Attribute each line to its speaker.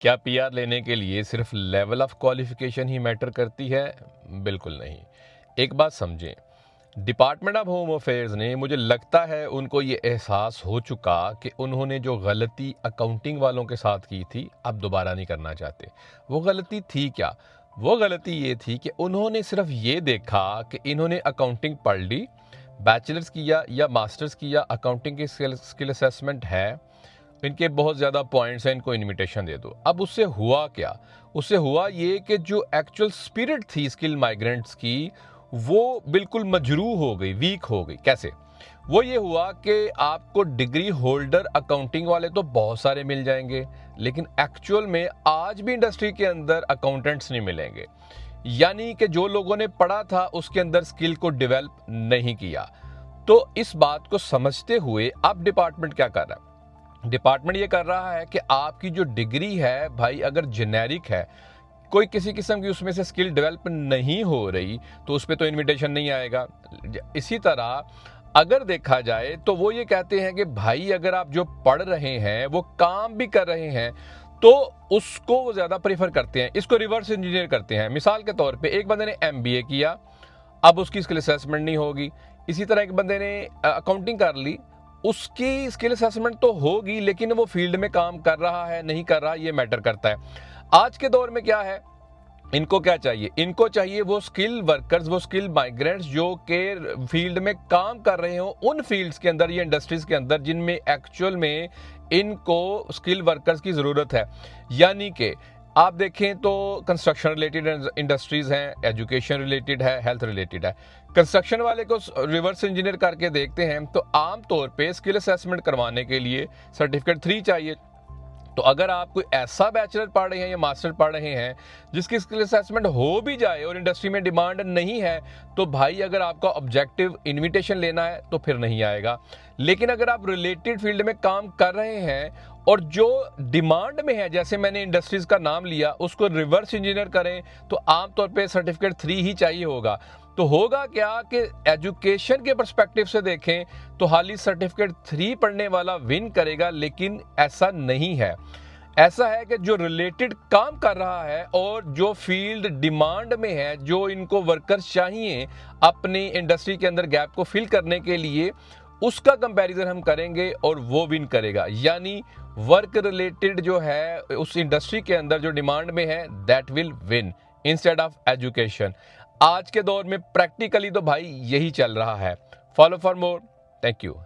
Speaker 1: क्या पीआर लेने के लिए सिर्फ level of qualification he matter करती है? बिल्कुल नहीं। एक बात समझें, डिपार्टमेंट ऑफ होम अफेयर्स ने, मुझे लगता है उनको ये एहसास हो चुका कि उन्होंने जो गलती अकाउंटिंग वालों के साथ की थी अब दोबारा नहीं करना चाहते। वो गलती थी क्या? वो गलती ये थी कि उन्होंने सिर्फ ये देखा कि इन्होंने अकाउंटिंग पढ़ ली, बैचलर्स किया या मास्टर्स किया, अकाउंटिंग की स्किल असेसमेंट है, इनके बहुत ज़्यादा पॉइंट्स हैं, इनको इनविटेशन दे दो। अब उससे हुआ क्या? उससे हुआ ये कि जो एक्चुअल स्पिरिट थी स्किल माइग्रेंट्स की, वो बिल्कुल मजरूह हो गई, वीक हो गई। कैसे? वो ये हुआ कि आपको डिग्री होल्डर अकाउंटिंग वाले तो बहुत सारे मिल जाएंगे, लेकिन एक्चुअल में आज भी इंडस्ट्री के अंदर अकाउंटेंट्स नहीं मिलेंगे। यानी कि जो लोगों ने पढ़ा था उसके अंदर स्किल को डेवलप नहीं किया। तो इस बात को समझते हुए अब डिपार्टमेंट क्या कर रहा है? डिपार्टमेंट ये कर रहा है कि आपकी जो डिग्री है भाई, अगर जेनेरिक है, कोई किसी किस्म की उसमें से स्किल डेवलप नहीं हो रही, तो उस पर तो इनविटेशन नहीं आएगा। इसी तरह अगर देखा जाए तो वो ये कहते हैं कि भाई अगर आप जो पढ़ रहे हैं वो काम भी कर रहे हैं तो उसको वो ज़्यादा प्रेफर करते हैं। इसको रिवर्स इंजीनियर करते हैं। मिसाल के तौर पे एक बंदे ने एमबीए किया, अब उसकी स्किल असेसमेंट नहीं होगी। इसी तरह एक बंदे ने अकाउंटिंग कर ली, उसकी स्किल असेसमेंट तो होगी, लेकिन वो फील्ड में काम कर रहा है नहीं कर रहा, ये मैटर करता है। आज के दौर में क्या है, इनको क्या चाहिए? इनको चाहिए वो स्किल वर्कर्स, वो स्किल माइग्रेंट्स जो के फील्ड में काम कर रहे हो, उन फील्ड्स के अंदर या इंडस्ट्रीज के अंदर जिनमें एक्चुअल में इनको स्किल वर्कर्स की ज़रूरत है। यानी कि आप देखें तो कंस्ट्रक्शन रिलेटेड इंडस्ट्रीज हैं, एजुकेशन रिलेटेड है, हेल्थ रिलेटेड है। कंस्ट्रक्शन वाले को रिवर्स इंजीनियर करके देखते हैं तो आम तौर पे स्किल असेसमेंट करवाने के लिए सर्टिफिकेट 3 चाहिए। तो अगर आप कोई ऐसा बैचलर पढ़ रहे हैं या मास्टर पढ़ रहे हैं जिसकी स्किल असेसमेंट हो भी जाए और इंडस्ट्री में डिमांड नहीं है, तो भाई अगर आपका ऑब्जेक्टिव इनविटेशन लेना है तो फिर नहीं आएगा। लेकिन अगर आप रिलेटेड फील्ड में काम कर रहे हैं और जो डिमांड में है, जैसे मैंने इंडस्ट्रीज का नाम लिया, उसको रिवर्स इंजीनियर करें तो आमतौर पे सर्टिफिकेट 3 ही चाहिए होगा। तो होगा क्या कि एजुकेशन के पर्सपेक्टिव से देखें तो हाली सर्टिफिकेट 3 पढ़ने वाला विन करेगा, लेकिन ऐसा नहीं है। ऐसा है कि जो रिलेटेड काम कर रहा है और जो फील्ड डिमांड में है, जो इनको वर्कर्स चाहिए अपनी इंडस्ट्री के अंदर गैप को फिल करने के लिए, उसका कंपैरिजन हम करेंगे और वो विन करेगा। यानी वर्क रिलेटेड जो है उस इंडस्ट्री के अंदर जो डिमांड में है, that will win instead of education. आज के दौर में प्रैक्टिकली तो भाई यही चल रहा है। Follow for more. Thank you.